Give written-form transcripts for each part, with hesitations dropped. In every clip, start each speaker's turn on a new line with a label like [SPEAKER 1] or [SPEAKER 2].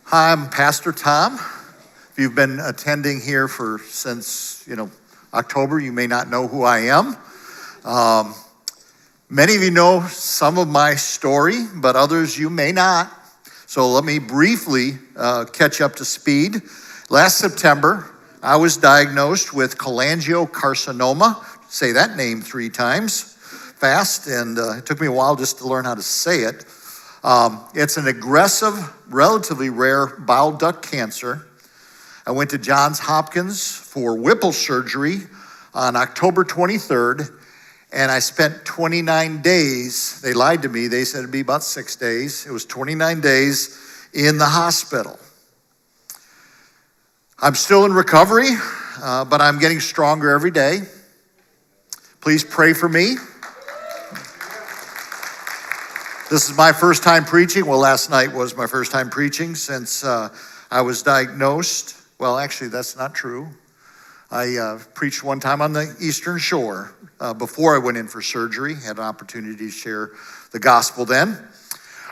[SPEAKER 1] Hi, I'm Pastor Tom. If you've been attending here since October, you may not know who I am. Many of you know some of my story, but others you may not. So let me briefly catch up to speed. Last September, I was diagnosed with cholangiocarcinoma. Say that name 3 times fast, and it took me a while just to learn how to say it. It's an aggressive, relatively rare bile duct cancer. I went to Johns Hopkins for Whipple surgery on October 23rd, and I spent 29 days. They lied to me. They said it'd be about 6 days. It was 29 days in the hospital. I'm still in recovery, but I'm getting stronger every day. Please pray for me. This is my first time preaching. Well, last night was my first time preaching since I was diagnosed. Well, actually, that's not true. I preached one time on the Eastern Shore before I went in for surgery. Had an opportunity to share the gospel then.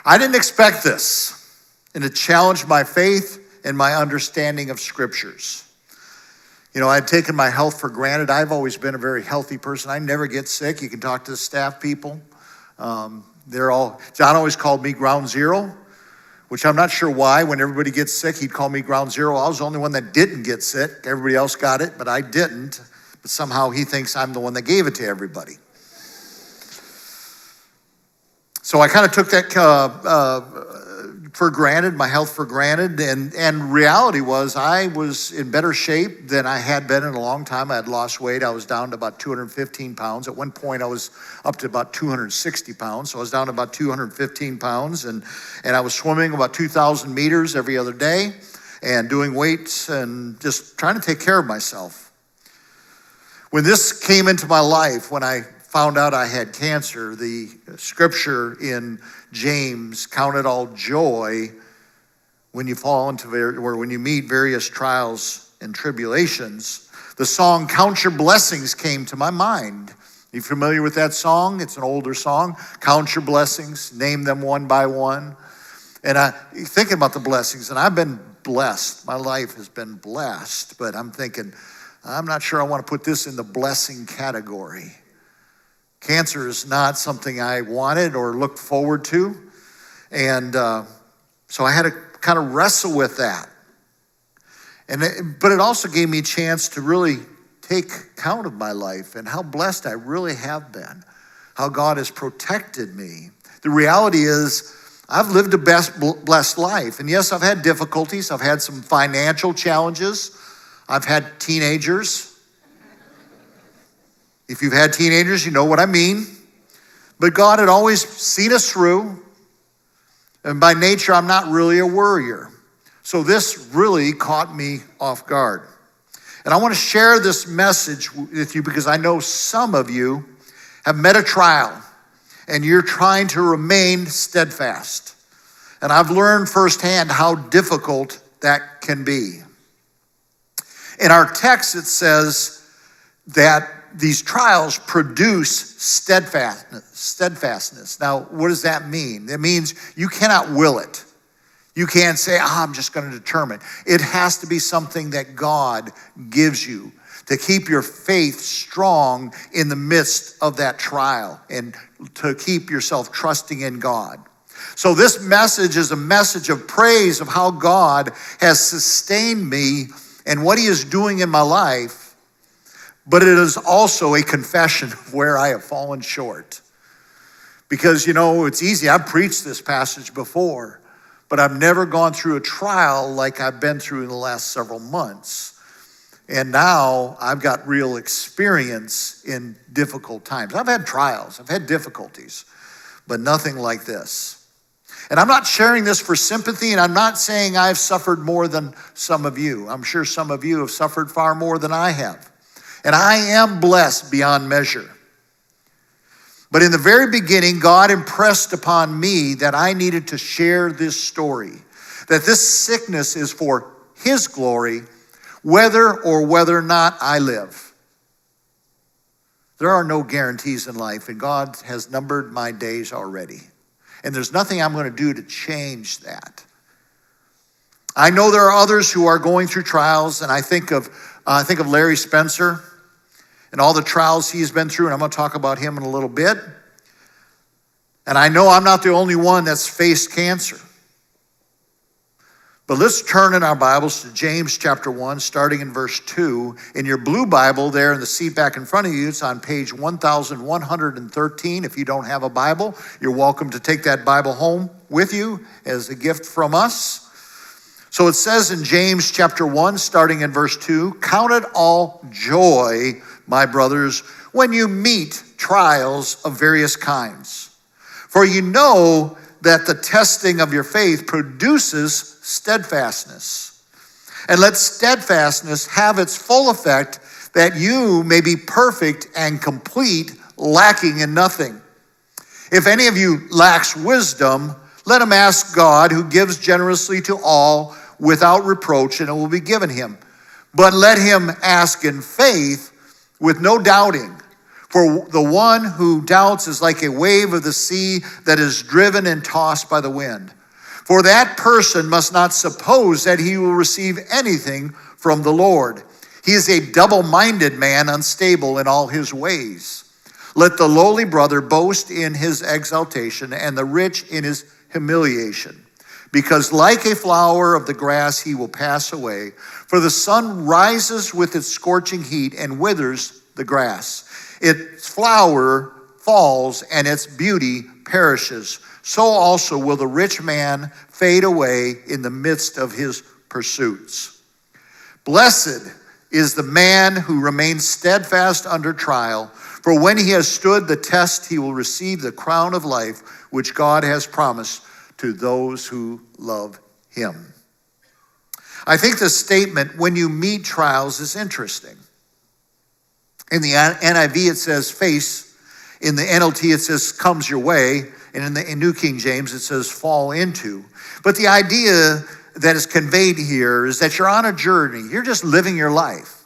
[SPEAKER 1] I didn't expect this, and it challenged my faith and my understanding of scriptures. You know, I'd taken my health for granted. I've always been a very healthy person. I never get sick. You can talk to the staff people. John always called me ground zero, which I'm not sure why. When everybody gets sick, he'd call me ground zero. I was the only one that didn't get sick. Everybody else got it, but I didn't. But somehow he thinks I'm the one that gave it to everybody. So I kind of took that for granted, my health for granted. And reality was I was in better shape than I had been in a long time. I had lost weight. I was down to about 215 pounds. At one point, I was up to about 260 pounds. So I was down to about 215 pounds. And I was swimming about 2,000 meters every other day and doing weights and just trying to take care of myself. When this came into my life, when I found out I had cancer, the scripture in James, count it all joy when you fall into or when you meet various trials and tribulations. The song Count Your Blessings came to my mind. You familiar with that song? It's an older song. Count your blessings, name them one by one. And I thinking about the blessings, and I've been blessed. My life has been blessed, but I'm thinking, I'm not sure I want to put this in the blessing category. Cancer is not something I wanted or looked forward to. And so I had to kind of wrestle with that. But it also gave me a chance to really take count of my life and how blessed I really have been, how God has protected me. The reality is I've lived a blessed life. And yes, I've had difficulties. I've had some financial challenges. I've had teenagers. If you've had teenagers, you know what I mean. But God had always seen us through. And by nature, I'm not really a worrier. So this really caught me off guard. And I want to share this message with you because I know some of you have met a trial and you're trying to remain steadfast. And I've learned firsthand how difficult that can be. In our text, it says that these trials produce steadfastness. Now, what does that mean? It means you cannot will it. You can't say, I'm just going to determine. It has to be something that God gives you to keep your faith strong in the midst of that trial and to keep yourself trusting in God. So this message is a message of praise of how God has sustained me and what he is doing in my life. But it is also a confession of where I have fallen short. Because, it's easy. I've preached this passage before, but I've never gone through a trial like I've been through in the last several months. And now I've got real experience in difficult times. I've had trials, I've had difficulties, but nothing like this. And I'm not sharing this for sympathy, and I'm not saying I've suffered more than some of you. I'm sure some of you have suffered far more than I have. And I am blessed beyond measure. But in the very beginning, God impressed upon me that I needed to share this story, that this sickness is for his glory, whether or not I live. There are no guarantees in life, and God has numbered my days already. And there's nothing I'm going to do to change that. I know there are others who are going through trials, and I think of Larry Spencer and all the trials he's been through, and I'm going to talk about him in a little bit. And I know I'm not the only one that's faced cancer. But let's turn in our Bibles to James chapter 1, starting in verse 2. In your blue Bible there in the seat back in front of you, it's on page 1113. If you don't have a Bible, you're welcome to take that Bible home with you as a gift from us. So it says in James chapter 1, starting in verse 2, "Count it all joy, my brothers, when you meet trials of various kinds. For you know that the testing of your faith produces steadfastness. And let steadfastness have its full effect, that you may be perfect and complete, lacking in nothing. If any of you lacks wisdom, let him ask God, who gives generously to all without reproach, and it will be given him. But let him ask in faith with no doubting. For the one who doubts is like a wave of the sea that is driven and tossed by the wind. For that person must not suppose that he will receive anything from the Lord. He is a double-minded man, unstable in all his ways. Let the lowly brother boast in his exaltation, and the rich in his humiliation. Because like a flower of the grass, he will pass away. For the sun rises with its scorching heat and withers the grass. Its flower falls and its beauty perishes. So also will the rich man fade away in the midst of his pursuits. Blessed is the man who remains steadfast under trial, for when he has stood the test, he will receive the crown of life, which God has promised to those who love him." I think the statement, "when you meet trials," is interesting. In the NIV, it says face. In the NLT, it says comes your way. And in New King James, it says fall into. But the idea that is conveyed here is that you're on a journey. You're just living your life,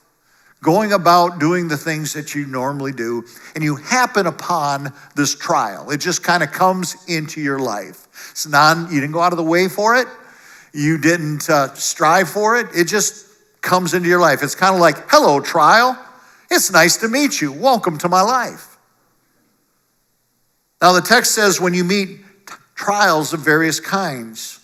[SPEAKER 1] going about doing the things that you normally do, and you happen upon this trial. It just kind of comes into your life. It's you didn't go out of the way for it. You didn't strive for it. It just comes into your life. It's kind of like, hello, trial. It's nice to meet you. Welcome to my life. Now, the text says when you meet trials of various kinds.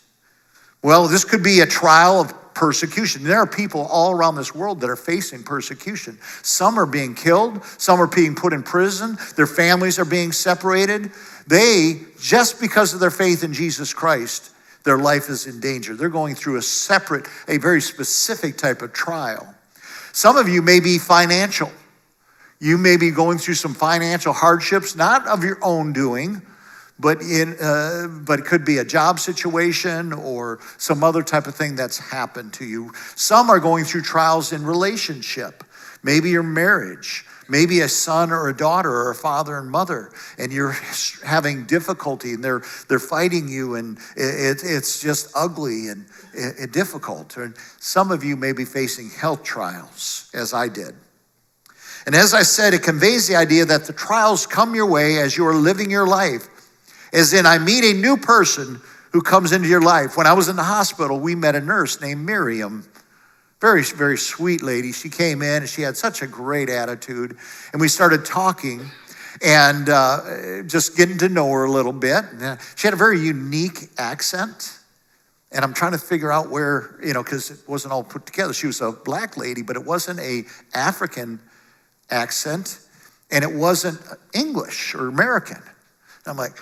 [SPEAKER 1] Well, this could be a trial of persecution. There are people all around this world that are facing persecution. Some are being killed. Some are being put in prison. Their families are being separated. Just because of their faith in Jesus Christ, their life is in danger. They're going through a very specific type of trial. Some of you may be financial. You may be going through some financial hardships, not of your own doing, but it could be a job situation or some other type of thing that's happened to you. Some are going through trials in relationship, maybe your marriage, maybe a son or a daughter or a father and mother, and you're having difficulty and they're fighting you, and it's just ugly and difficult. And some of you may be facing health trials, as I did. And as I said, it conveys the idea that the trials come your way as you are living your life. As in, I meet a new person who comes into your life. When I was in the hospital, we met a nurse named Miriam. Very, very sweet lady. She came in and she had such a great attitude. And we started talking and just getting to know her a little bit. She had a very unique accent. And I'm trying to figure out where, because it wasn't all put together. She was a black lady, but it wasn't a African accent, and it wasn't English or American. I'm like,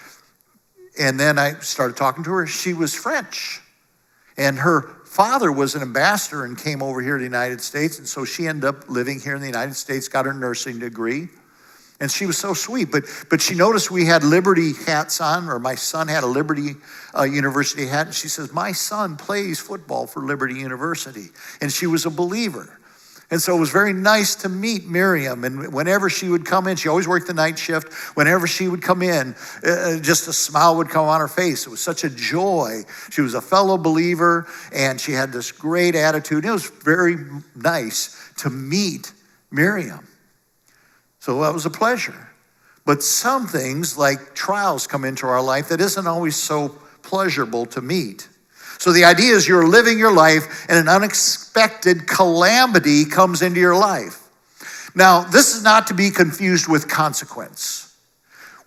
[SPEAKER 1] and then I started talking to her. She was French, and her father was an ambassador and came over here to the United States, and so she ended up living here in the United States, got her nursing degree, and she was so sweet. But she noticed we had Liberty hats on, or my son had a Liberty University hat, and she says, my son plays football for Liberty University, and she was a believer. And so it was very nice to meet Miriam. And whenever she would come in, she always worked the night shift. Whenever she would come in, just a smile would come on her face. It was such a joy. She was a fellow believer, and she had this great attitude. It was very nice to meet Miriam. So that was a pleasure. But some things, like trials, come into our life that isn't always so pleasurable to meet. So the idea is you're living your life and an unexpected calamity comes into your life. Now, this is not to be confused with consequence.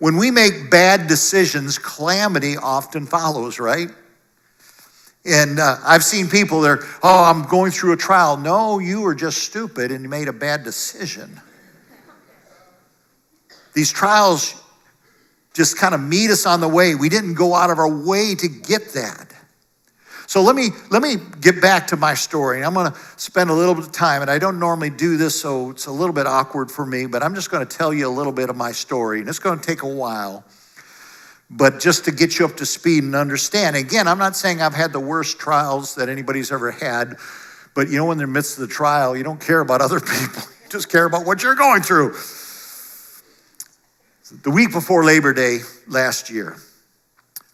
[SPEAKER 1] When we make bad decisions, calamity often follows, right? And I've seen people there, oh, I'm going through a trial. No, you were just stupid and you made a bad decision. These trials just kind of meet us on the way. We didn't go out of our way to get that. So let me get back to my story. I'm going to spend a little bit of time, and I don't normally do this, so it's a little bit awkward for me, but I'm just going to tell you a little bit of my story, and it's going to take a while. But just to get you up to speed and understand, again, I'm not saying I've had the worst trials that anybody's ever had, but you know, in the midst of the trial, you don't care about other people. You just care about what you're going through. The week before Labor Day last year,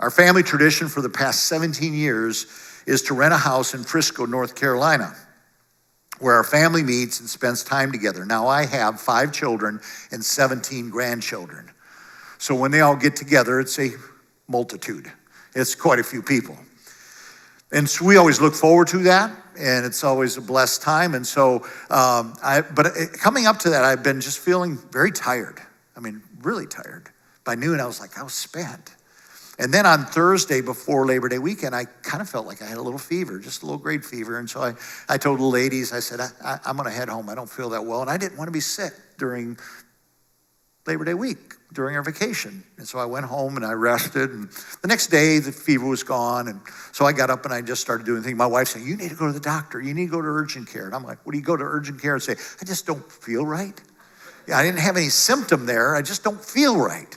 [SPEAKER 1] our family tradition for the past 17 years is to rent a house in Frisco, North Carolina, where our family meets and spends time together. Now, I have 5 children and 17 grandchildren. So when they all get together, it's a multitude. It's quite a few people. And so we always look forward to that, and it's always a blessed time. And so, coming up to that, I've been just feeling very tired. I mean, really tired. By noon, I was like, I was spent. And then on Thursday before Labor Day weekend, I kind of felt like I had a little fever, just a low-grade fever. And so I told the ladies, I said, I'm going to head home. I don't feel that well. And I didn't want to be sick during Labor Day week, during our vacation. And so I went home and I rested. And the next day, the fever was gone. And so I got up and I just started doing things. My wife said, you need to go to the doctor. You need to go to urgent care. And I'm like, what do you go to urgent care and say? I just don't feel right. Yeah, I didn't have any symptom there. I just don't feel right.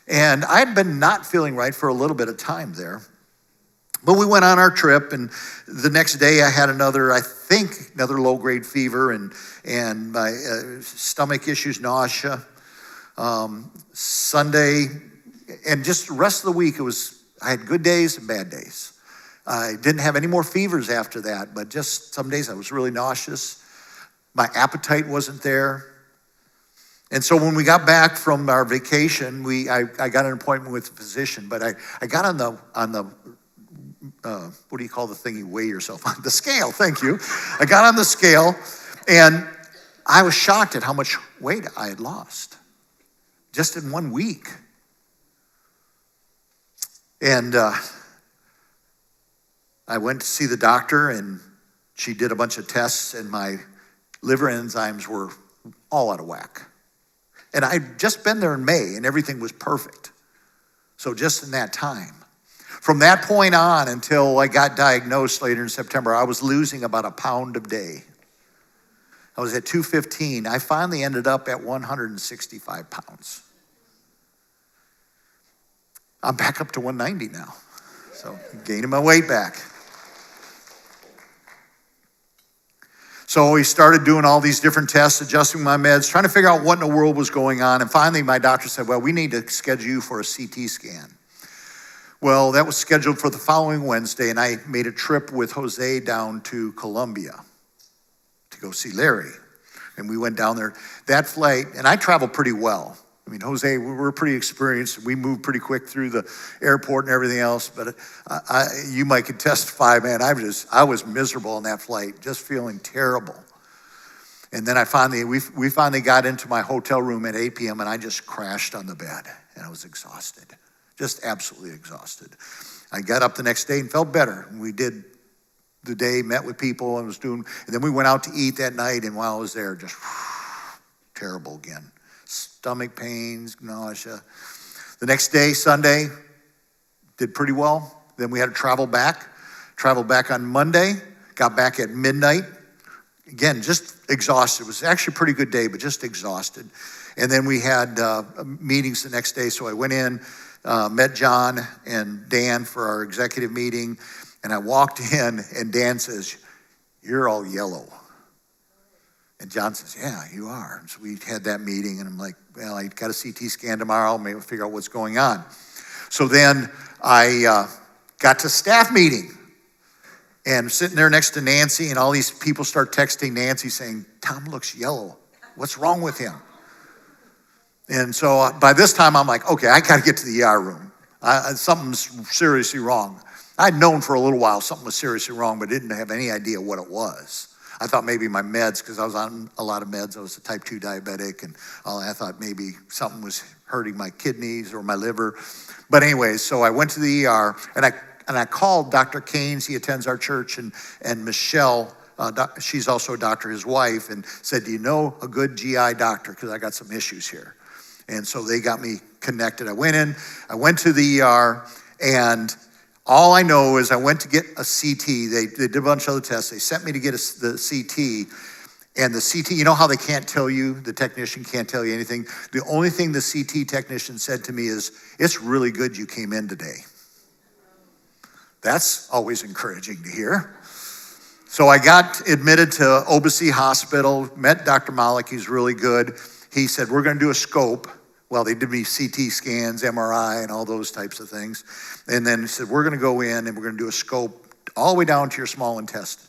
[SPEAKER 1] And I'd been not feeling right for a little bit of time there. But we went on our trip, and the next day I had another low-grade fever and my stomach issues, nausea. Sunday, and just the rest of the week, I had good days and bad days. I didn't have any more fevers after that, but just some days I was really nauseous. My appetite wasn't there. And so when we got back from our vacation, I got an appointment with a physician, but I got on the what do you call the thing you weigh yourself on? The scale, thank you. I got on the scale, and I was shocked at how much weight I had lost just in 1 week. And I went to see the doctor, and she did a bunch of tests, and my liver enzymes were all out of whack. And I'd just been there in May, and everything was perfect. So just in that time. From that point on until I got diagnosed later in September, I was losing about 1 pound a day. I was at 215. I finally ended up at 165 pounds. I'm back up to 190 now. So gaining my weight back. So we started doing all these different tests, adjusting my meds, trying to figure out what in the world was going on. And finally, my doctor said, well, we need to schedule you for a CT scan. Well, that was scheduled for the following Wednesday, and I made a trip with Jose down to Colombia to go see Larry. And we went down there. That flight, and I travel pretty well. I mean, Jose, we're pretty experienced. We moved pretty quick through the airport and everything else. But you might could testify, man, I was miserable on that flight, just feeling terrible. And then we finally got into my hotel room at 8 p.m. and I just crashed on the bed, and I was exhausted, just absolutely exhausted. I got up the next day and felt better. We did the day, met with people, and and then we went out to eat that night. And while I was there, just terrible again. Stomach pains, nausea. The next day, Sunday, did pretty well. Then we had to travel back. Traveled back on Monday, got back at midnight. Again, just exhausted. It was actually a pretty good day, but just exhausted. And then we had meetings the next day. So I went in, met John and Dan for our executive meeting. And I walked in, and Dan says, "You're all yellow." And John says, "Yeah, you are." And so we had that meeting, and I'm like, well, I got a CT scan tomorrow. Maybe we'll figure out what's going on. So then I got to staff meeting, and sitting there next to Nancy, and all these people start texting Nancy saying, "Tom looks yellow. What's wrong with him?" And so by this time, I'm like, okay, I got to get to the ER room. Something's seriously wrong. I'd known for a little while something was seriously wrong, but didn't have any idea what it was. I thought maybe my meds, because I was on a lot of meds. I was a type 2 diabetic, and I thought maybe something was hurting my kidneys or my liver. But anyway, so I went to the ER, and I called Dr. Keynes. He attends our church, and Michelle, she's also a doctor, his wife, and said, do you know a good GI doctor? Because I got some issues here. And so they got me connected. I went to the ER, and all I know is I went to get a CT. They did a bunch of other tests. They sent me to get the CT. And the CT, you know how they can't tell you, the technician can't tell you anything? The only thing the CT technician said to me is, it's really good you came in today. That's always encouraging to hear. So I got admitted to OBC Hospital, met Dr. Malik, he's really good. He said, we're gonna do a scope. Well, they did me CT scans, MRI, and all those types of things. And then he said, we're gonna go in and we're gonna do a scope all the way down to your small intestine.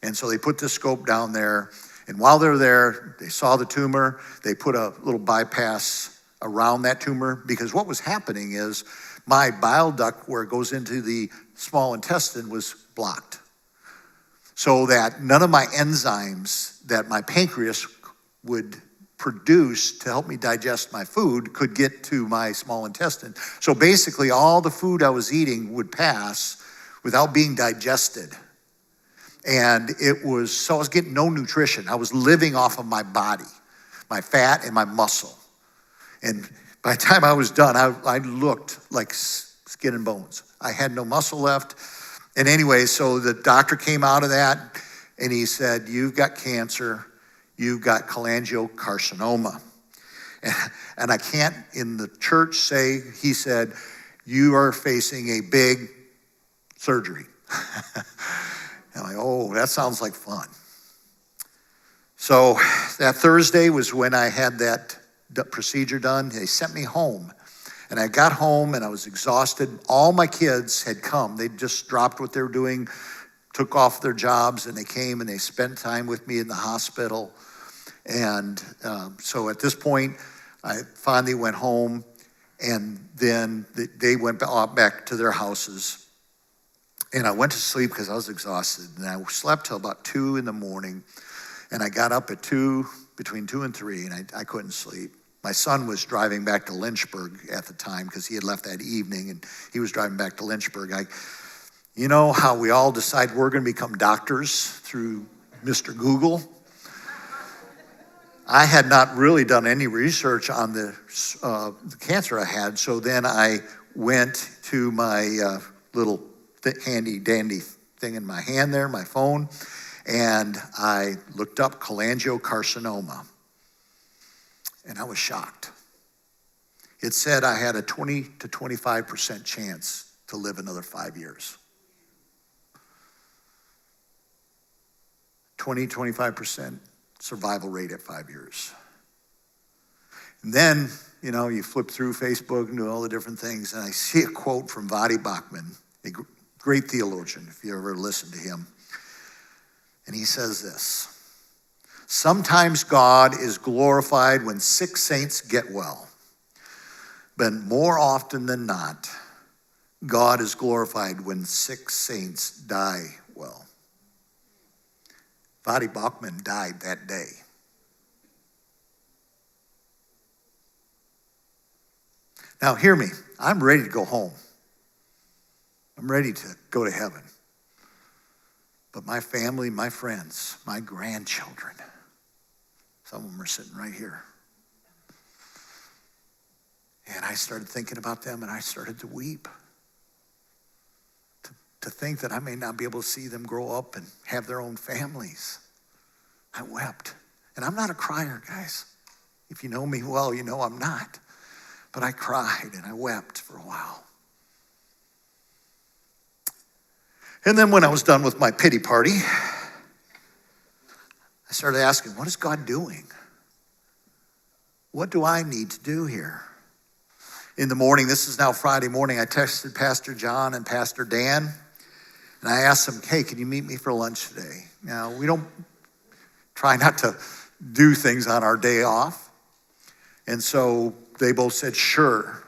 [SPEAKER 1] And so they put the scope down there. And while they're there, they saw the tumor. They put a little bypass around that tumor, because what was happening is my bile duct where it goes into the small intestine was blocked. So that none of my enzymes that my pancreas would produce to help me digest my food could get to my small intestine. So basically all the food I was eating would pass without being digested. And so I was getting no nutrition. I was living off of my body, my fat and my muscle. And by the time I was done, I looked like skin and bones. I had no muscle left. And anyway, so the doctor came out of that and he said, you've got cancer. You've got cholangiocarcinoma. And I can't in the church say, he said, you are facing a big surgery. I'm like, oh, that sounds like fun. So that Thursday was when I had that procedure done. They sent me home. And I got home and I was exhausted. All my kids had come. They just dropped what they were doing, took off their jobs, and they came and they spent time with me in the hospital. And so at this point, I finally went home, and then they went back to their houses. And I went to sleep because I was exhausted. And I slept till about 2 in the morning. And I got up at between 2 and 3, and I couldn't sleep. My son was driving back to Lynchburg at the time because he had left that evening, and he was driving back to Lynchburg. You know how we all decide we're going to become doctors through Mr. Google? I had not really done any research on the cancer I had, so then I went to my little handy dandy thing in my hand there, my phone, and I looked up cholangiocarcinoma. And I was shocked. It said I had a 20 to 25% chance to live another 5 years. 20, 25% survival rate at 5 years. And then, you flip through Facebook and do all the different things, and I see a quote from Voddie Baucham, a great theologian, if you ever listen to him. And he says this: sometimes God is glorified when sick saints get well, but more often than not, God is glorified when sick saints die well. Voddie Baucham died that day. Now hear me, I'm ready to go home. I'm ready to go to heaven. But my family, my friends, my grandchildren, some of them are sitting right here. And I started thinking about them, and I started to weep. To think that I may not be able to see them grow up and have their own families. I wept. And I'm not a crier, guys. If you know me well, you know I'm not. But I cried and I wept for a while. And then when I was done with my pity party, I started asking, what is God doing? What do I need to do here? In the morning, this is now Friday morning, I texted Pastor John and Pastor Dan, and I asked them, hey, can you meet me for lunch today? Now, we don't try not to do things on our day off. And so they both said, sure,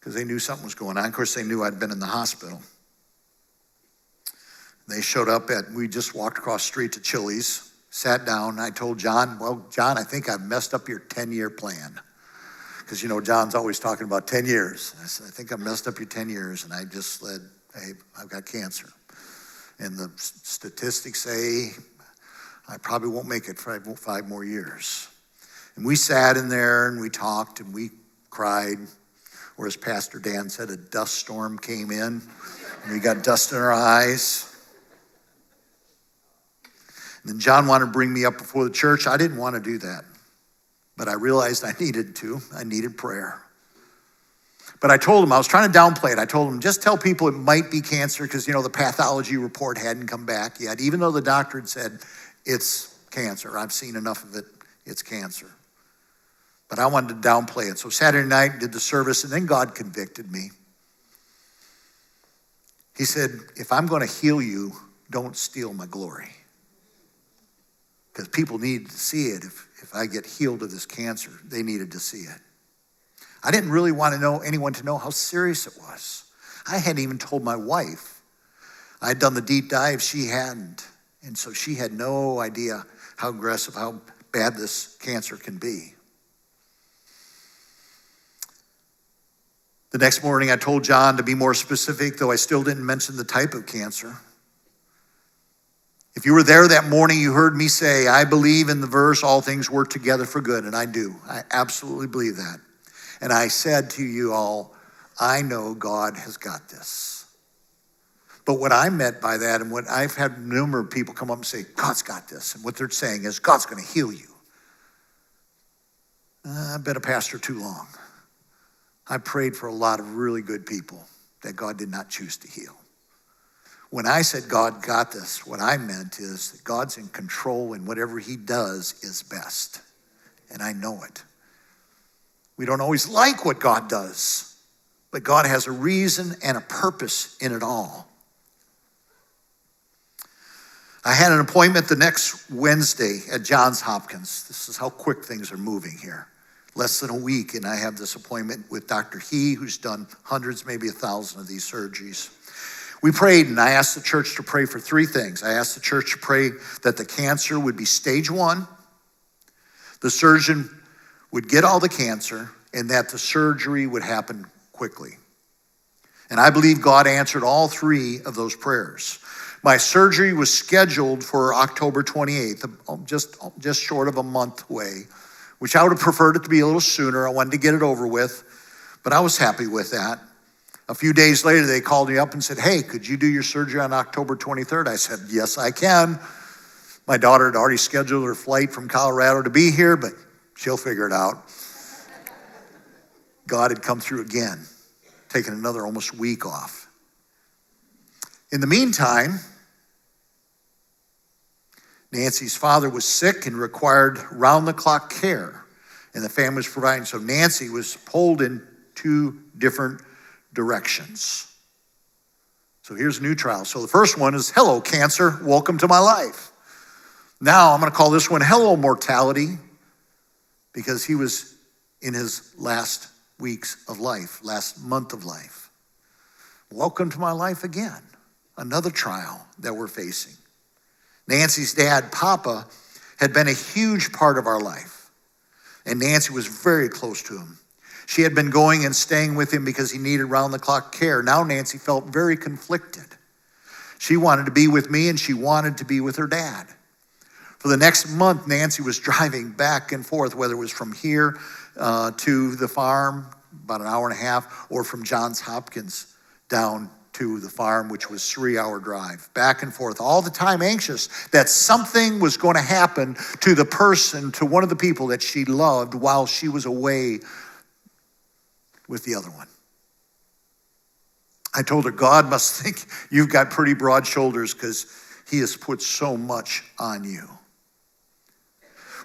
[SPEAKER 1] because they knew something was going on. Of course, they knew I'd been in the hospital. They showed up we just walked across the street to Chili's, sat down. I told John, well, John, I think I've messed up your 10-year plan. Because, John's always talking about 10 years. I said, I think I've messed up your 10 years. And I just said, hey, I've got cancer. And the statistics say I probably won't make it for 5 more years. And we sat in there and we talked and we cried. Or as Pastor Dan said, a dust storm came in. And we got dust in our eyes. And then John wanted to bring me up before the church. I didn't want to do that. But I realized I needed to. I needed prayer. But I told him, I was trying to downplay it. I told him, just tell people it might be cancer because, the pathology report hadn't come back yet. Even though the doctor had said, it's cancer. I've seen enough of it. It's cancer. But I wanted to downplay it. So Saturday night, did the service, and then God convicted me. He said, if I'm going to heal you, don't steal my glory. Because people need to see it. If I get healed of this cancer, they needed to see it. I didn't really want anyone to know how serious it was. I hadn't even told my wife. I had done the deep dive, she hadn't. And so she had no idea how aggressive, how bad this cancer can be. The next morning I told John to be more specific, though I still didn't mention the type of cancer. If you were there that morning, you heard me say, I believe in the verse, all things work together for good, and I do. I absolutely believe that. And I said to you all, I know God has got this. But what I meant by that, and what I've had numerous people come up and say, God's got this. And what they're saying is, God's going to heal you. I've been a pastor too long. I prayed for a lot of really good people that God did not choose to heal. When I said God got this, what I meant is that God's in control and whatever he does is best. And I know it. We don't always like what God does, but God has a reason and a purpose in it all. I had an appointment the next Wednesday at Johns Hopkins. This is how quick things are moving here. Less than a week, and I have this appointment with Dr. He, who's done hundreds, maybe 1,000 of these surgeries. We prayed, and I asked the church to pray for 3 things. I asked the church to pray that the cancer would be stage 1, the surgeon would get all the cancer, and that the surgery would happen quickly. And I believe God answered all 3 of those prayers. My surgery was scheduled for October 28th, just short of a month away, which I would have preferred it to be a little sooner. I wanted to get it over with, but I was happy with that. A few days later, they called me up and said, hey, could you do your surgery on October 23rd? I said, yes, I can. My daughter had already scheduled her flight from Colorado to be here, but she'll figure it out. God had come through again, taken another almost week off. In the meantime, Nancy's father was sick and required round-the-clock care, and the family was providing. So Nancy was pulled in 2 different directions. So here's a new trial. So the first one is, hello, cancer, welcome to my life. Now I'm going to call this one, hello, mortality, because he was in his last weeks of life, last month of life. Welcome to my life again. Another trial that we're facing. Nancy's dad, Papa, had been a huge part of our life, and Nancy was very close to him. She had been going and staying with him because he needed round-the-clock care. Now Nancy felt very conflicted. She wanted to be with me, and she wanted to be with her dad. For the next month, Nancy was driving back and forth, whether it was from here to the farm, about an hour and a half, or from Johns Hopkins down to the farm, which was a 3-hour drive, back and forth, all the time anxious that something was going to happen to the person, to one of the people that she loved while she was away with the other one. I told her, God must think you've got pretty broad shoulders because he has put so much on you.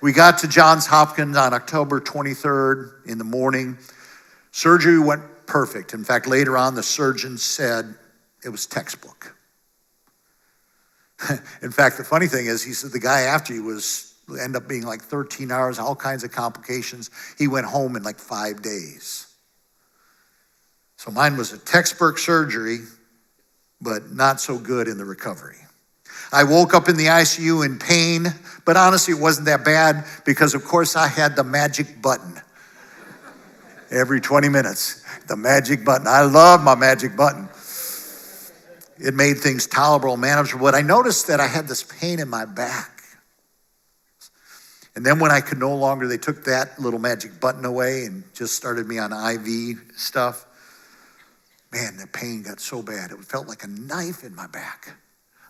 [SPEAKER 1] We got to Johns Hopkins on October 23rd in the morning. Surgery went perfect. In fact, later on, the surgeon said it was textbook. In fact, the funny thing is, he said the guy after you ended up being like 13 hours, all kinds of complications. He went home in like 5 days. So mine was a textbook surgery, but not so good in the recovery. I woke up in the ICU in pain, but honestly, it wasn't that bad because, of course, I had the magic button. Every 20 minutes, the magic button. I love my magic button. It made things tolerable and manageable, but I noticed that I had this pain in my back. And then when I could no longer, they took that little magic button away and just started me on IV stuff. Man, the pain got so bad. It felt like a knife in my back.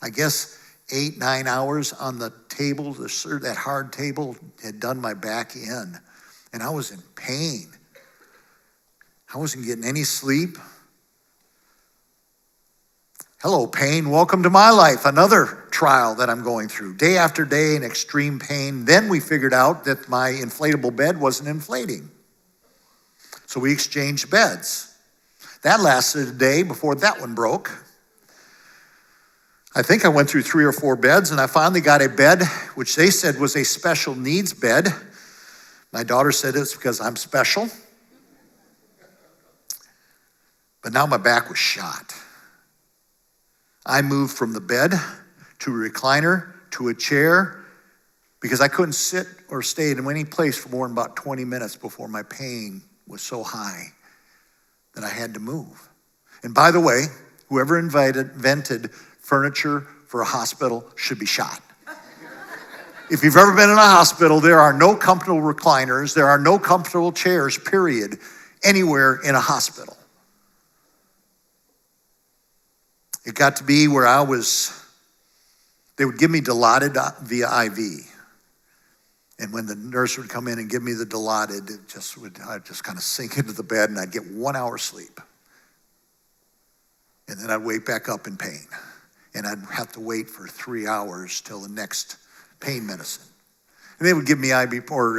[SPEAKER 1] I guess 8-9 hours on the table, that hard table, had done my back in. And I was in pain. I wasn't getting any sleep. Hello, pain. Welcome to my life. Another trial that I'm going through. Day after day in extreme pain. Then we figured out that my inflatable bed wasn't inflating. So we exchanged beds. That lasted a day before that one broke. I think I went through 3 or 4 beds, and I finally got a bed, which they said was a special needs bed. My daughter said it's because I'm special. But now my back was shot. I moved from the bed to a recliner to a chair because I couldn't sit or stay in any place for more than about 20 minutes before my pain was so high that I had to move. And by the way, whoever invented furniture for a hospital should be shot. If you've ever been in a hospital, there are no comfortable recliners, there are no comfortable chairs, period, anywhere in a hospital. It got to be where they would give me Dilaudid via IV. And when the nurse would come in and give me the Dilaudid, I'd just kind of sink into the bed and I'd get 1 hour sleep. And then I'd wake back up in pain. And I'd have to wait for 3 hours till the next pain medicine. And they would give me IV or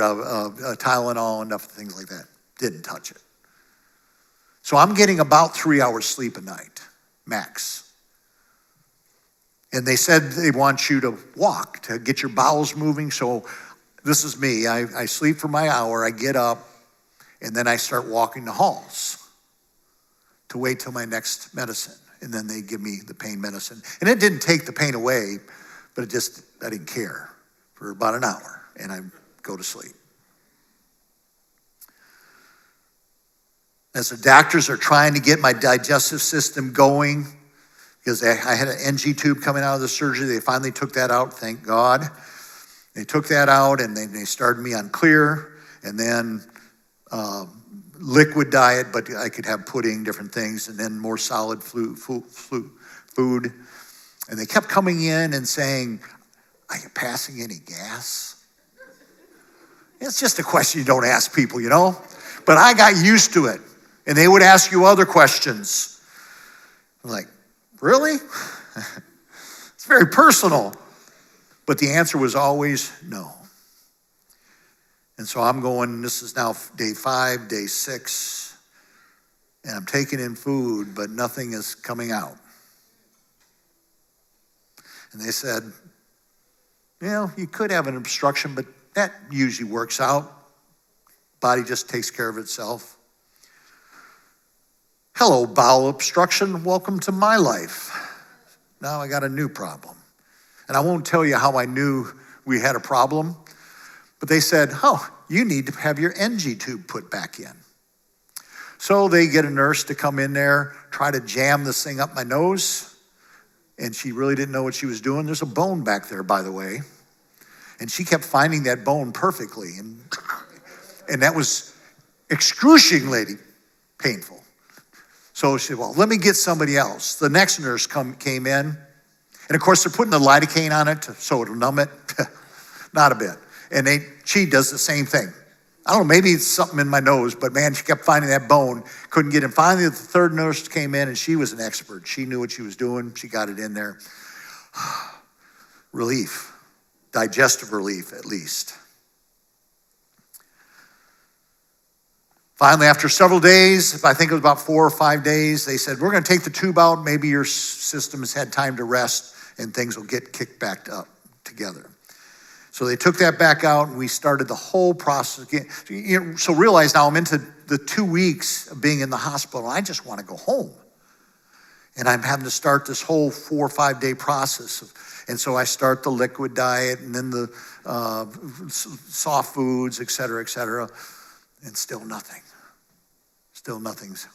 [SPEAKER 1] Tylenol and things like that. Didn't touch it. So I'm getting about 3 hours sleep a night, max. And they said they want you to walk, to get your bowels moving. So this is me. I sleep for my hour, I get up, and then I start walking the halls to wait till my next medicine. And then they give me the pain medicine. And it didn't take the pain away, but I didn't care for about an hour, and I go to sleep. As the doctors are trying to get my digestive system going, because I had an NG tube coming out of the surgery. They finally took that out, thank God. They took that out, and they started me on clear, and then liquid diet, but I could have pudding, different things, and then more solid food. And they kept coming in and saying, "Are you passing any gas?" It's just a question you don't ask people, you know? But I got used to it, and they would ask you other questions. I'm like, really? It's very personal. But the answer was always no. And so I'm going, this is now day 5, day 6, and I'm taking in food, but nothing is coming out. And they said, you could have an obstruction, but that usually works out. Body just takes care of itself. Hello, bowel obstruction. Welcome to my life. Now I got a new problem. And I won't tell you how I knew we had a problem, but they said, you need to have your NG tube put back in. So they get a nurse to come in there, try to jam this thing up my nose, and she really didn't know what she was doing. There's a bone back there, by the way. And she kept finding that bone perfectly. And that was excruciatingly painful. So she said, let me get somebody else. The next nurse came in. And of course, they're putting the lidocaine on it so it'll numb it. Not a bit. And she does the same thing. I don't know, maybe it's something in my nose, but man, she kept finding that bone, couldn't get it. Finally, the third nurse came in and she was an expert. She knew what she was doing. She got it in there. Relief, digestive relief at least. Finally, after several days, I think it was about 4 or 5 days, they said, we're going to take the tube out. Maybe your system has had time to rest and things will get kicked back up together. So they took that back out and we started the whole process again. So realize now I'm into the 2 weeks of being in the hospital. I just want to go home. And I'm having to start this whole 4 or 5 day process. And so I start the liquid diet and then the soft foods, et cetera, and still nothing. Still nothing's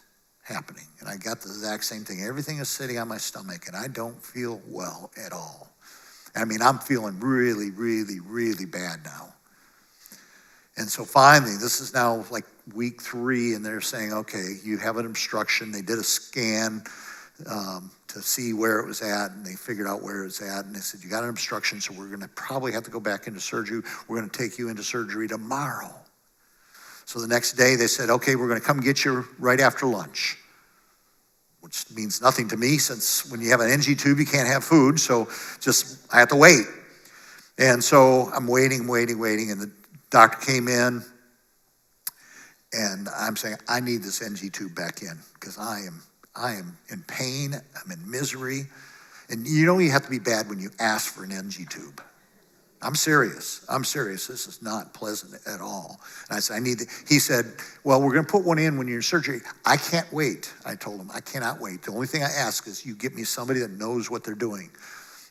[SPEAKER 1] happening. And I got the exact same thing. Everything is sitting on my stomach and I don't feel well at all. I mean, I'm feeling really, really, really bad now. And so finally, this is now like week 3, and they're saying, okay, you have an obstruction. They did a scan to see where it was at, and they figured out where it was at, and they said, you got an obstruction, so we're going to probably have to go back into surgery. We're going to take you into surgery tomorrow. So the next day, they said, okay, we're going to come get you right after lunch, which means nothing to me, since when you have an NG tube, you can't have food, so just I have to wait. And so I'm waiting, and the doctor came in, and I'm saying, I need this NG tube back in, because I am in pain, I'm in misery. And you know you have to be bad when you ask for an NG tube. I'm serious. This is not pleasant at all. And I said, he said, well, we're going to put one in when you're in surgery. I can't wait. I told him, I cannot wait. The only thing I ask is you get me somebody that knows what they're doing.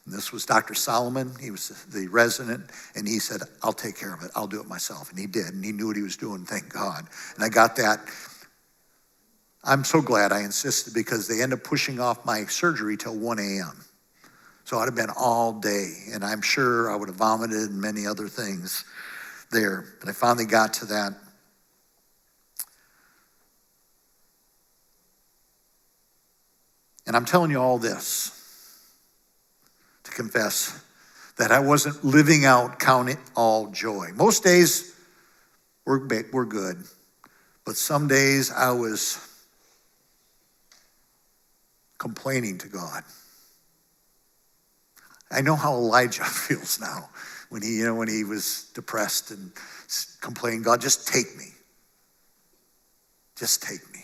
[SPEAKER 1] And this was Dr. Solomon. He was the resident, and he said, I'll take care of it. I'll do it myself. And he did, and he knew what he was doing, thank God. And I got that. I'm so glad I insisted, because they ended up pushing off my surgery till 1 a.m. So I'd have been all day, and I'm sure I would have vomited and many other things there. But I finally got to that. And I'm telling you all this to confess that I wasn't living out count it all joy. Most days were good, but some days I was complaining to God. I know how Elijah feels now when he was depressed and complaining, God, just take me. Just take me.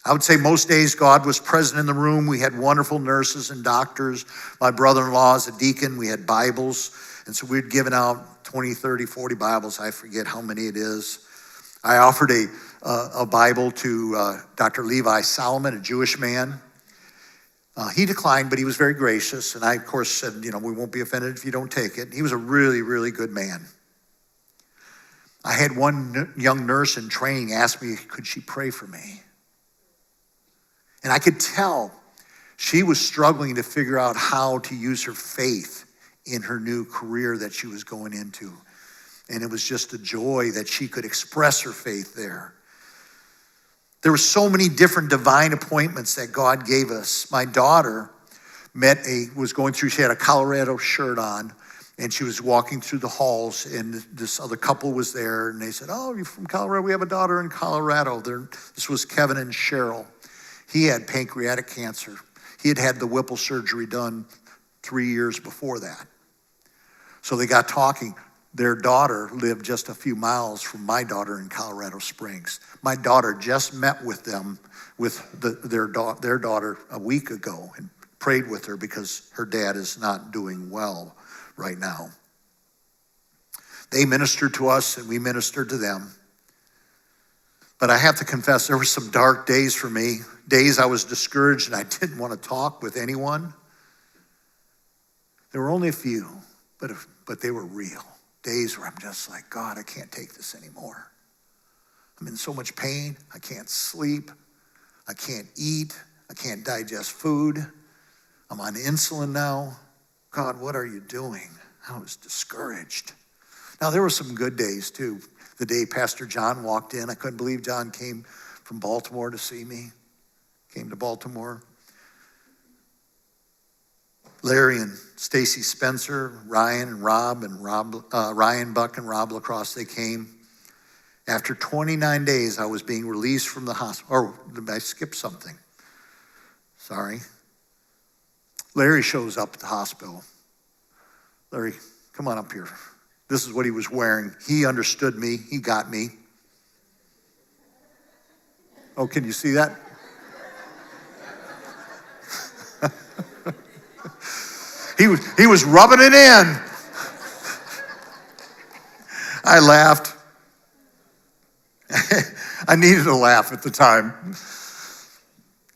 [SPEAKER 1] I would say most days God was present in the room. We had wonderful nurses and doctors. My brother-in-law is a deacon. We had Bibles. And so we'd given out 20, 30, 40 Bibles. I forget how many it is. I offered a Bible to Dr. Levi Solomon, a Jewish man. He declined, but he was very gracious. And I, of course, said, we won't be offended if you don't take it. He was a really, really good man. I had one young nurse in training ask me, could she pray for me? And I could tell she was struggling to figure out how to use her faith in her new career that she was going into. And it was just a joy that she could express her faith there. There were so many different divine appointments that God gave us. My daughter was going through, she had a Colorado shirt on, and she was walking through the halls, and this other couple was there, and they said, oh, you're from Colorado? We have a daughter in Colorado. This was Kevin and Cheryl. He had pancreatic cancer. He had had the Whipple surgery done 3 years before that. So they got talking. Their daughter lived just a few miles from my daughter in Colorado Springs. My daughter just met with them, with their daughter a week ago, and prayed with her because her dad is not doing well right now. They ministered to us and we ministered to them. But I have to confess, there were some dark days for me, days I was discouraged and I didn't want to talk with anyone. There were only a few, but they were real. Days where I'm just like, God, I can't take this anymore. I'm in so much pain. I can't sleep. I can't eat. I can't digest food. I'm on insulin now. God, what are you doing? I was discouraged. Now, there were some good days, too. The day Pastor John walked in, I couldn't believe John came from Baltimore to see me. Came to Baltimore. Larry and Stacy Spencer, Ryan Buck and Rob Lacrosse, they came. After 29 days, I was being released from the hospital. Oh, I skipped something. Sorry. Larry shows up at the hospital. Larry, come on up here. This is what he was wearing. He understood me. He got me. Oh, can you see that? He was rubbing it in. I laughed. I needed a laugh at the time.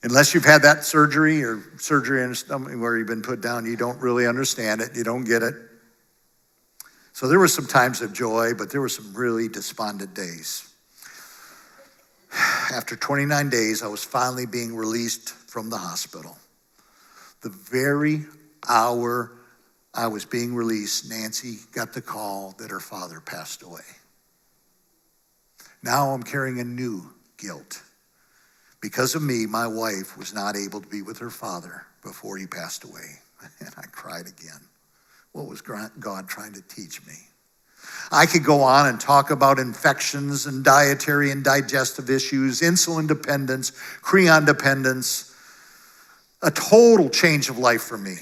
[SPEAKER 1] Unless you've had that surgery or surgery in something where you've been put down, you don't really understand it. You don't get it. So there were some times of joy, but there were some really despondent days. After 29 days, I was finally being released from the hospital. The very hour I was being released, Nancy got the call that her father passed away. Now I'm carrying a new guilt. Because of me, my wife was not able to be with her father before he passed away. And I cried again. What was God trying to teach me? I could go on and talk about infections and dietary and digestive issues, insulin dependence, Creon dependence, a total change of life for me.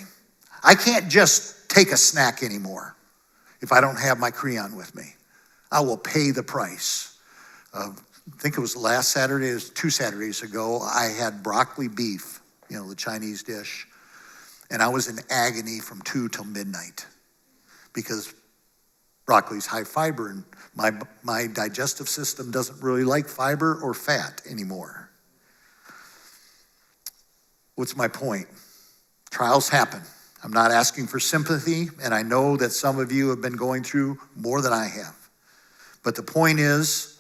[SPEAKER 1] I can't just take a snack anymore if I don't have my Creon with me. I will pay the price. I think it was last Saturday, it was 2 Saturdays ago, I had broccoli beef, the Chinese dish, and I was in agony from 2 till midnight because broccoli's high fiber, and my digestive system doesn't really like fiber or fat anymore. What's my point? Trials happen. I'm not asking for sympathy, and I know that some of you have been going through more than I have. But the point is,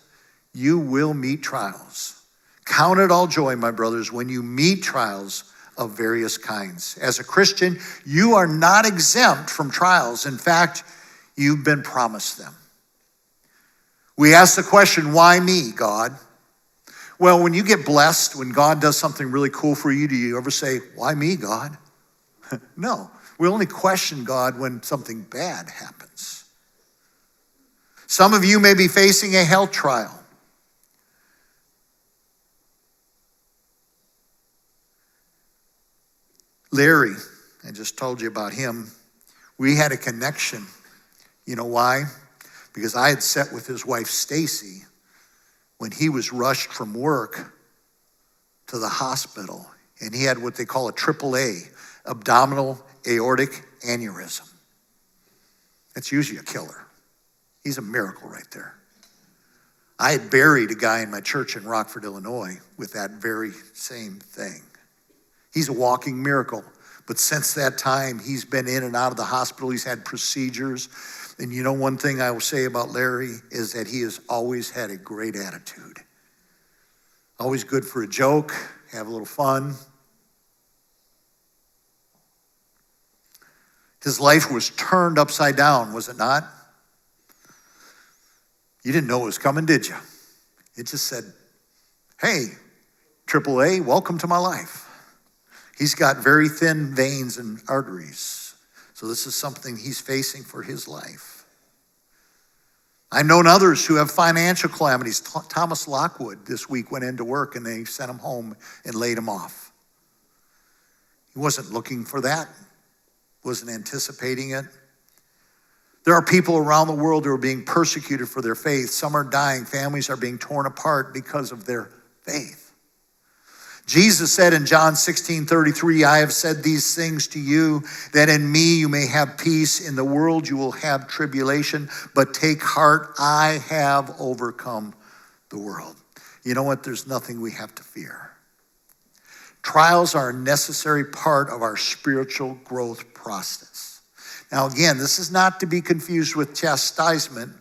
[SPEAKER 1] you will meet trials. Count it all joy, my brothers, when you meet trials of various kinds. As a Christian, you are not exempt from trials. In fact, you've been promised them. We ask the question, why me, God? Well, when you get blessed, when God does something really cool for you, do you ever say, why me, God? No, we only question God when something bad happens. Some of you may be facing a health trial. Larry, I just told you about him. We had a connection. You know why? Because I had sat with his wife, Stacy, when he was rushed from work to the hospital, and he had what they call a AAA, abdominal aortic aneurysm. That's usually a killer. He's a miracle right there. I had buried a guy in my church in Rockford, Illinois, with that very same thing. He's a walking miracle. But since that time, he's been in and out of the hospital. He's had procedures. And one thing I will say about Larry is that he has always had a great attitude. Always good for a joke, have a little fun. His life was turned upside down, was it not? You didn't know it was coming, did you? It just said, hey, AAA, welcome to my life. He's got very thin veins and arteries. So this is something he's facing for his life. I've known others who have financial calamities. Thomas Lockwood this week went into work and they sent him home and laid him off. He wasn't looking for that, wasn't anticipating it. There are people around the world who are being persecuted for their faith. Some are dying. Families are being torn apart because of their faith. Jesus said in John 16:33, I have said these things to you, that in me you may have peace. In the world you will have tribulation, but take heart, I have overcome the world. You know what? There's nothing we have to fear. Trials are a necessary part of our spiritual growth process. Now again, this is not to be confused with chastisement,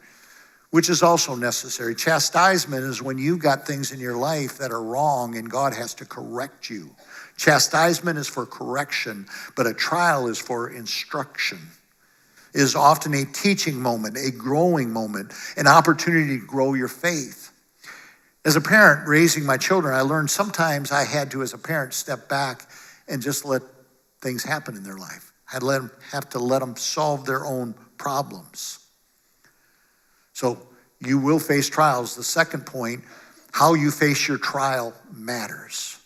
[SPEAKER 1] which is also necessary. Chastisement is when you've got things in your life that are wrong and God has to correct you. Chastisement is for correction, but a trial is for instruction. It is often a teaching moment, a growing moment, an opportunity to grow your faith. As a parent raising my children, I learned sometimes I had to, as a parent, step back and just let things happen in their life. I'd have to let them solve their own problems. So you will face trials. The second point, how you face your trial matters.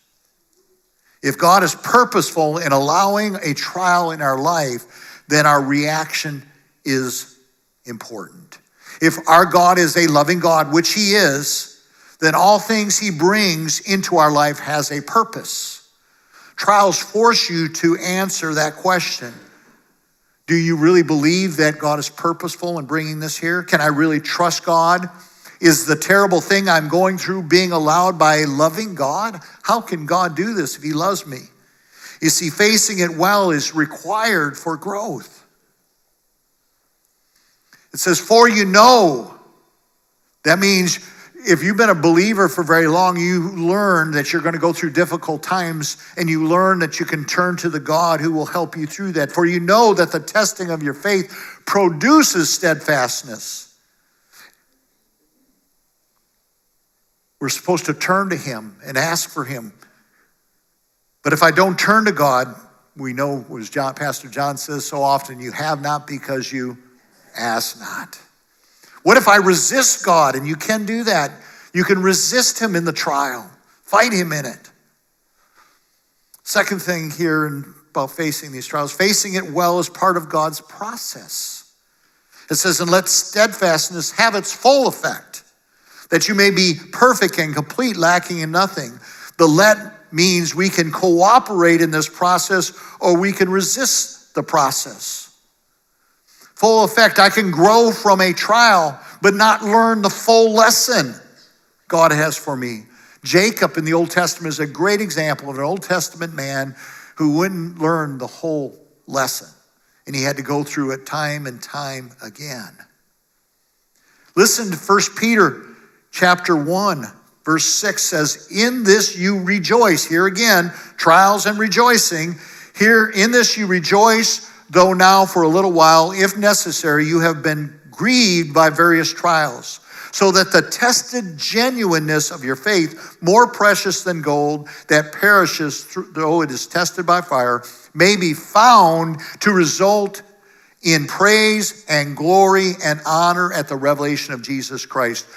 [SPEAKER 1] If God is purposeful in allowing a trial in our life, then our reaction is important. If our God is a loving God, which he is, then all things he brings into our life has a purpose. Trials force you to answer that question. Do you really believe that God is purposeful in bringing this here? Can I really trust God? Is the terrible thing I'm going through being allowed by a loving God? How can God do this if he loves me? You see, facing it well is required for growth. It says, for you know. That means if you've been a believer for very long, you learn that you're going to go through difficult times, and you learn that you can turn to the God who will help you through that. For you know that the testing of your faith produces steadfastness. We're supposed to turn to him and ask for him. But if I don't turn to God, we know, as Pastor John says so often, you have not because you ask not. What if I resist God? And you can do that. You can resist him in the trial. Fight him in it. Second thing here about facing these trials, facing it well is part of God's process. It says, and let steadfastness have its full effect, that you may be perfect and complete, lacking in nothing. The let means we can cooperate in this process, or we can resist the process. Full effect, I can grow from a trial, but not learn the full lesson God has for me. Jacob in the Old Testament is a great example of an Old Testament man who wouldn't learn the whole lesson. And he had to go through it time and time again. Listen to 1 Peter chapter 1, verse 6 says, in this you rejoice. Here again, trials and rejoicing. Here in this you rejoice, though now for a little while, if necessary, you have been grieved by various trials, so that the tested genuineness of your faith, more precious than gold that perishes though it is tested by fire, may be found to result in praise and glory and honor at the revelation of Jesus Christ.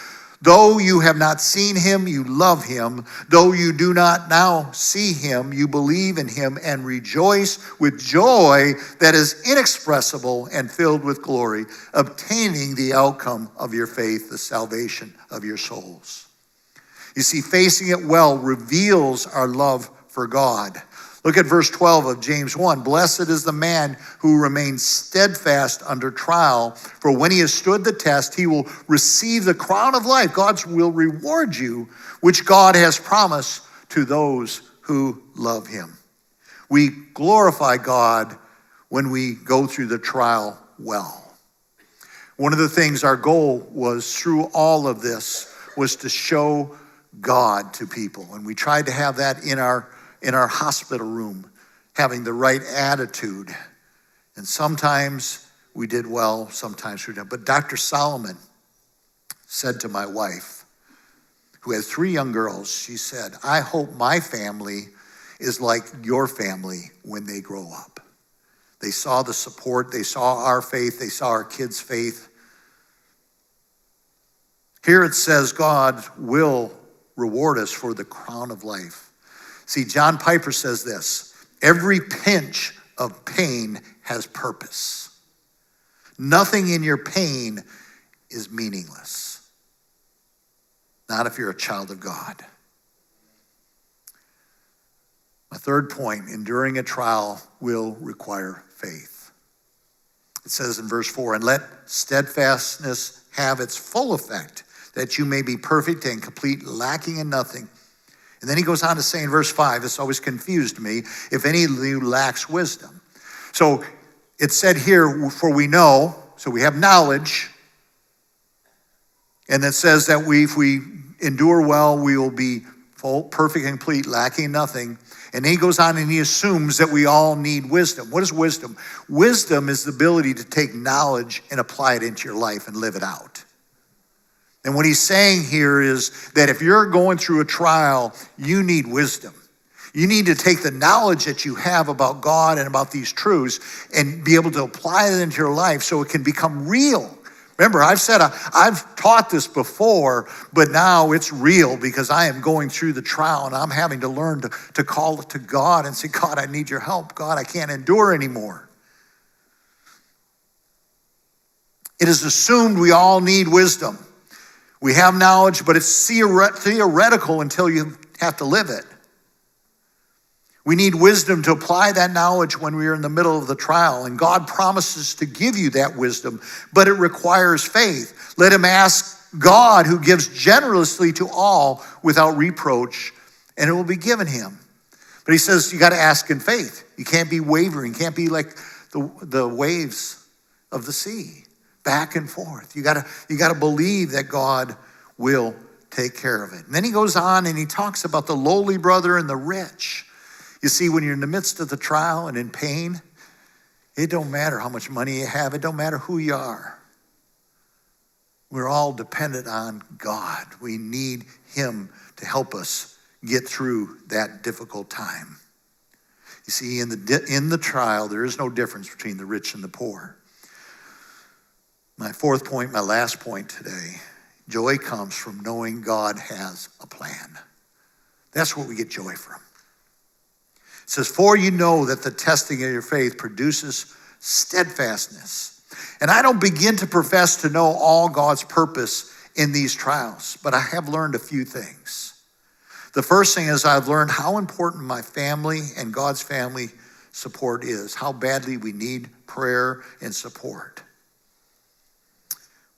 [SPEAKER 1] Though you have not seen him, you love him. Though you do not now see him, you believe in him and rejoice with joy that is inexpressible and filled with glory, obtaining the outcome of your faith, the salvation of your souls. You see, facing it well reveals our love for God. Look at verse 12 of James 1. Blessed is the man who remains steadfast under trial, for when he has stood the test, he will receive the crown of life. God will reward you, which God has promised to those who love him. We glorify God when we go through the trial well. One of the things our goal was through all of this was to show God to people. And we tried to have that in our hospital room, having the right attitude. And sometimes we did well, sometimes we didn't. But Dr. Solomon said to my wife, who had 3 young girls, she said, I hope my family is like your family when they grow up. They saw the support, they saw our faith, they saw our kids' faith. Here it says God will reward us for the crown of life. See, John Piper says this, every pinch of pain has purpose. Nothing in your pain is meaningless. Not if you're a child of God. My third point, enduring a trial will require faith. It says in verse 4, and let steadfastness have its full effect, that you may be perfect and complete, lacking in nothing. And then he goes on to say in verse 5, this always confused me, if any of you lacks wisdom. So it said here, for we know, so we have knowledge, and it says that if we endure well, we will be full, perfect and complete, lacking nothing. And then he goes on and he assumes that we all need wisdom. What is wisdom? Wisdom is the ability to take knowledge and apply it into your life and live it out. And what he's saying here is that if you're going through a trial, you need wisdom. You need to take the knowledge that you have about God and about these truths and be able to apply it into your life so it can become real. Remember, I've said I've taught this before, but now it's real because I am going through the trial and I'm having to learn to call it to God and say, God, I need your help. God, I can't endure anymore. It is assumed we all need wisdom. We have knowledge, but it's theoretical until you have to live it. We need wisdom to apply that knowledge when we are in the middle of the trial, and God promises to give you that wisdom, but it requires faith. Let him ask God who gives generously to all without reproach, and it will be given him. But he says you got to ask in faith. You can't be wavering. You can't be like the waves of the sea, back and forth. You got to believe that God will take care of it. And then he goes on and he talks about the lowly brother and the rich. You see, when you're in the midst of the trial and in pain, it don't matter how much money you have. It don't matter who you are. We're all dependent on God. We need him to help us get through that difficult time. You see, in the trial, there is no difference between the rich and the poor. My fourth point, my last point today, joy comes from knowing God has a plan. That's what we get joy from. It says, for you know that the testing of your faith produces steadfastness. And I don't begin to profess to know all God's purpose in these trials, but I have learned a few things. The first thing is I've learned how important my family and God's family support is, how badly we need prayer and support.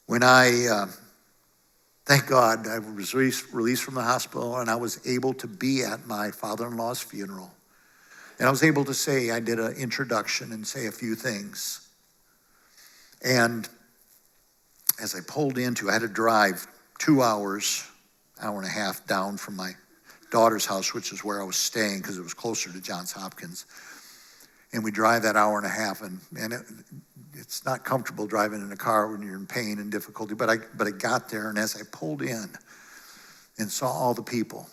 [SPEAKER 1] When thank God, I was released from the hospital and I was able to be at my father-in-law's funeral. And I was able to say, I did an introduction and say a few things. And as I pulled into, I had to drive 2 hours, hour and a half down from my daughter's house, which is where I was staying because it was closer to Johns Hopkins. And we drive that hour and a half, and it's not comfortable driving in a car when you're in pain and difficulty. But I got there, and as I pulled in and saw all the people,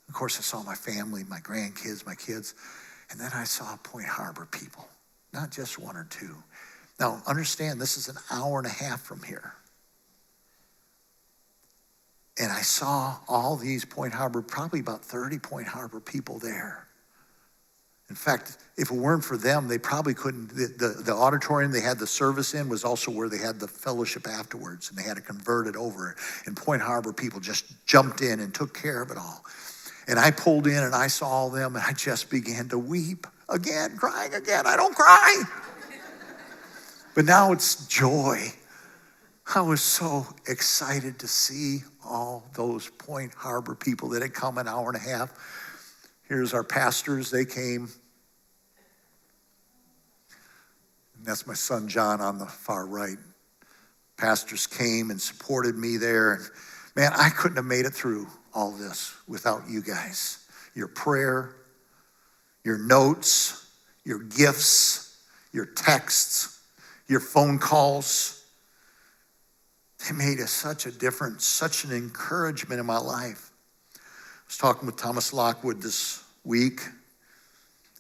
[SPEAKER 1] of course I saw my family, my grandkids, my kids, and then I saw Point Harbor people, not just one or two. Now, understand, this is an hour and a half from here. And I saw all these Point Harbor, probably about 30 Point Harbor people there. In fact, if it weren't for them, they probably couldn't. The auditorium they had the service in was also where they had the fellowship afterwards, and they had to convert it over. And Point Harbor people just jumped in and took care of it all. And I pulled in and I saw all them, and I just began to weep again, crying again. I don't cry. But now it's joy. I was so excited to see all those Point Harbor people that had come an hour and a half. Here's our pastors. They came. And that's my son, John, on the far right. Pastors came and supported me there. And man, I couldn't have made it through all this without you guys. Your prayer, your notes, your gifts, your texts, your phone calls. They made such a difference, such an encouragement in my life. I was talking with Thomas Lockwood this week,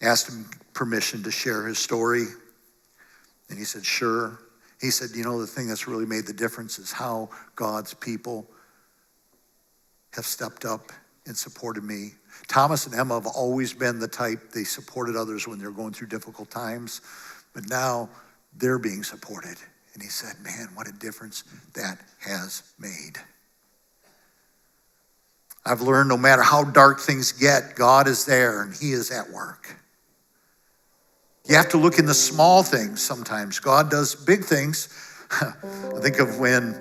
[SPEAKER 1] asked him permission to share his story, and he said, sure. He said, you know, the thing that's really made the difference is how God's people have stepped up and supported me. Thomas and Emma have always been the type, they supported others when they're going through difficult times, but now they're being supported. And he said, man, what a difference that has made. I've learned no matter how dark things get, God is there and he is at work. You have to look in the small things sometimes. God does big things. I think of when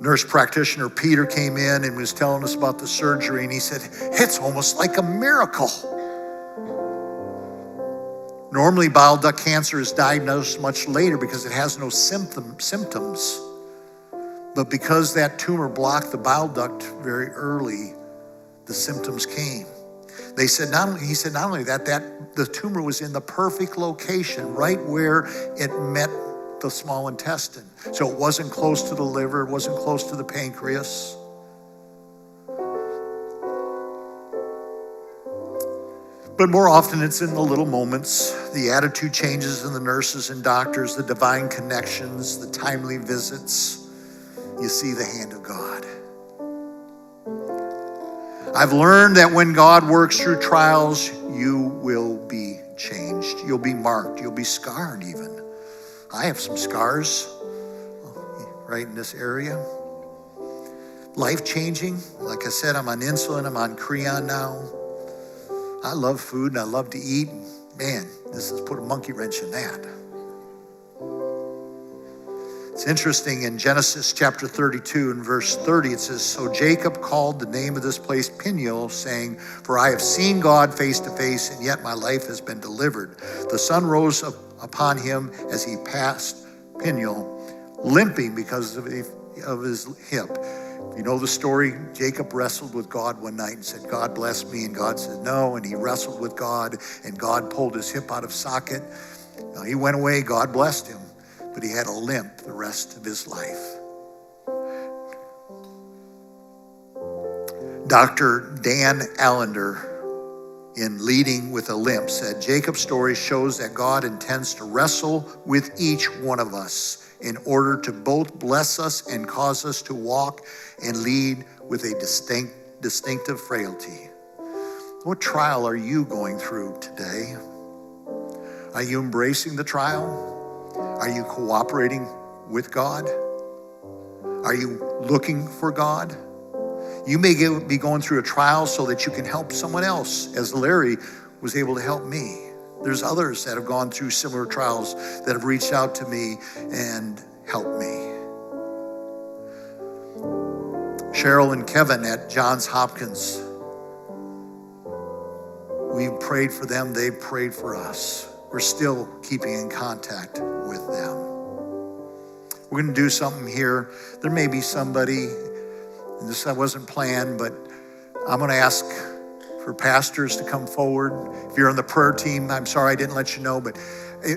[SPEAKER 1] nurse practitioner Peter came in and was telling us about the surgery, and he said, it's almost like a miracle. Normally, bile duct cancer is diagnosed much later because it has no symptoms. But because that tumor blocked the bile duct very early, the symptoms came. He said not only that the tumor was in the perfect location, right where it met the small intestine. So it wasn't close to the liver, it wasn't close to the pancreas. But more often it's in the little moments, the attitude changes in the nurses and doctors, the divine connections, the timely visits. You see the hand of God. I've learned that when God works through trials, you will be changed. You'll be marked. You'll be scarred even. I have some scars right in this area. Life-changing. Like I said, I'm on insulin. I'm on Creon now. I love food and I love to eat. Man, this has put a monkey wrench in that. It's interesting, in Genesis chapter 32 and verse 30, it says, "So Jacob called the name of this place Peniel, saying, for I have seen God face to face, and yet my life has been delivered. The sun rose upon him as he passed Peniel, limping because of his hip." You know the story. Jacob wrestled with God one night and said, "God bless me." And God said, "No." And he wrestled with God, and God pulled his hip out of socket. Now, he went away, God blessed him, but he had a limp the rest of his life. Dr. Dan Allender, in Leading with a Limp, said, "Jacob's story shows that God intends to wrestle with each one of us in order to both bless us and cause us to walk and lead with a distinctive frailty." What trial are you going through today? Are you embracing the trial? Are you cooperating with God? Are you looking for God? You may be going through a trial so that you can help someone else, as Larry was able to help me. There's others that have gone through similar trials that have reached out to me and helped me. Cheryl and Kevin at Johns Hopkins, we prayed for them, they prayed for us. We're still keeping in contact with them. We're going to do something here. There may be somebody, and this wasn't planned, but I'm going to ask for pastors to come forward. If you're on the prayer team, I'm sorry I didn't let you know, but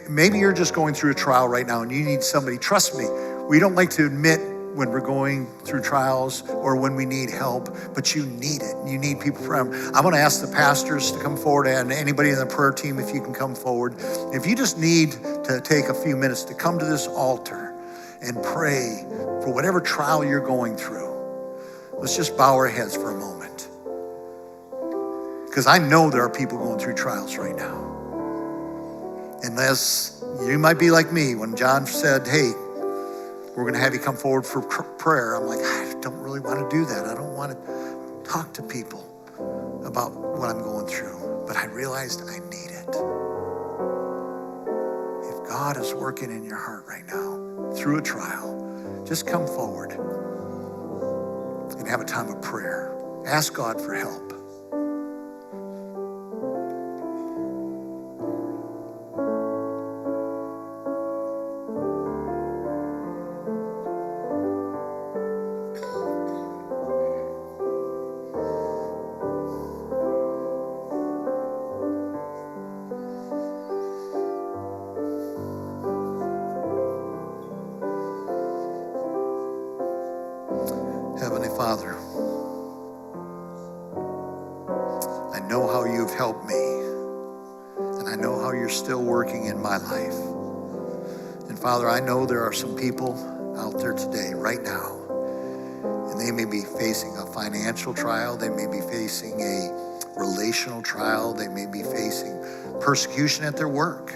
[SPEAKER 1] maybe you're just going through a trial right now and you need somebody. Trust me, we don't like to admit when we're going through trials or when we need help, but you need it. You need people from. I'm going to ask the pastors to come forward, and anybody in the prayer team, if you can come forward. If you just need to take a few minutes to come to this altar and pray for whatever trial you're going through, let's just bow our heads for a moment. Because I know there are people going through trials right now. Unless you might be like me when John said, "Hey, we're going to have you come forward for prayer." I'm like, I don't really want to do that. I don't want to talk to people about what I'm going through. But I realized I need it. If God is working in your heart right now through a trial, just come forward and have a time of prayer. Ask God for help. Heavenly Father, I know how you've helped me, and I know how you're still working in my life. And Father, I know there are some people out there today, right now, and they may be facing a financial trial, they may be facing a relational trial, they may be facing persecution at their work,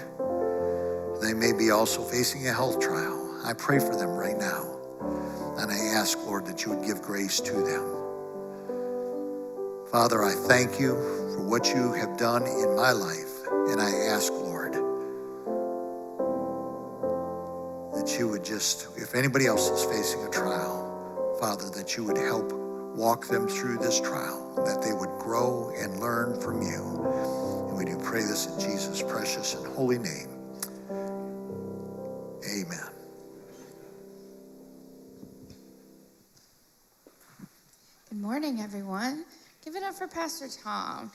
[SPEAKER 1] they may be also facing a health trial. I pray for them right now. And I ask, Lord, that you would give grace to them. Father, I thank you for what you have done in my life. And I ask, Lord, that you would just, if anybody else is facing a trial, Father, that you would help walk them through this trial, that they would grow and learn from you. And we do pray this in Jesus' precious and holy name. Amen.
[SPEAKER 2] Good morning, everyone. Give it up for Pastor Tom.